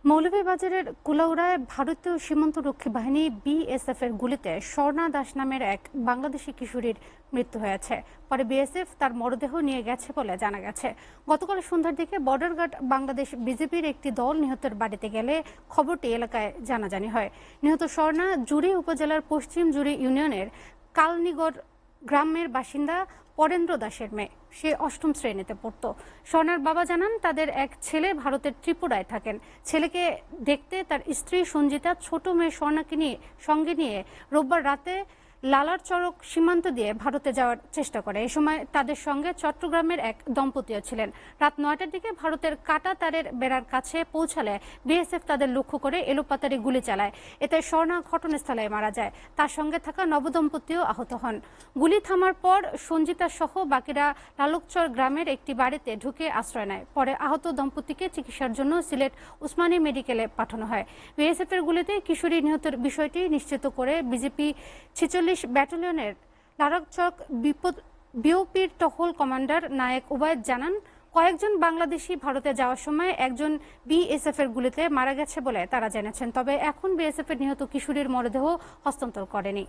মৌলভীবাজারের কুলাউড়ায় ভারতীয় সীমান্তরক্ষী বাহিনী বিএসএফ এর গুলিতে স্বর্ণা দাস নামের এক বাংলাদেশি কিশোরীর মৃত্যু হয়েছে। পরে বিএসএফ তার মরদেহ নিয়ে গেছে বলে জানা গেছে। গতকাল সন্ধ্যার দিকে বর্ডার গার্ড বাংলাদেশ বিজেপির একটি দল নিহতের বাড়িতে গেলে খবরটি এলাকায় জানাজানি হয়। নিহত স্বর্ণা জুড়ি উপজেলার পশ্চিম জুড়ি ইউনিয়নের কালনিগড় গ্রামের বাসিন্দা পরেন্দ্র দাসের মেয়ে। সে অষ্টম শ্রেণীতে পড়ত। স্বর্ণার বাবা জানান, তাদের এক ছেলে ভারতের ত্রিপুরায় থাকেন। ছেলেকে দেখতে তার স্ত্রী সঞ্জিতা ছোট মেয়ে স্বর্ণাকে সঙ্গে নিয়ে রোববার রাতে লালার চরক সীমান্ত দিয়ে ভারতে যাওয়ার চেষ্টা করে। এই সময় তাদের সঙ্গে চট্টগ্রামের এক দম্পতিও ছিলেন। রাত ৯টার দিকে ভারতের কাটা তারের বেড়ার কাছে পৌঁছালে বিএসএফ তাদের লক্ষ্য করে এলোপাতাড়ি গুলি চালায়। এতে স্বর্ণা ঘটনাস্থলে মারা যায়। তার সঙ্গে থাকা নবদম্পতিও আহত হন। গুলি থামার পর সঞ্জিতা সহ বাকিরা লালকচর গ্রামের একটি বাড়িতে ঢুকে আশ্রয় নেয়। পরে আহত দম্পতিকে চিকিৎসার জন্য সিলেট উসমানী মেডিকেলে পাঠানো হয়। বিএসএফ এর গুলিতে কিশোরী নিহতের বিষয়টি নিশ্চিত করে বিজেপি ৪৬ ব্যাটালিয়নের লালকচর বিওপির টহল কমান্ডার নায়েক ওবায়দ জানান, কয়েকজন বাংলাদেশি ভারতে যাওয়ার সময় একজন বিএসএফ এর গুলিতে মারা গেছে বলে তারা জেনেছেন। তবে এখন বিএসএফ এর নিহত কিশোরীর মরদেহ হস্তান্তর করেনি।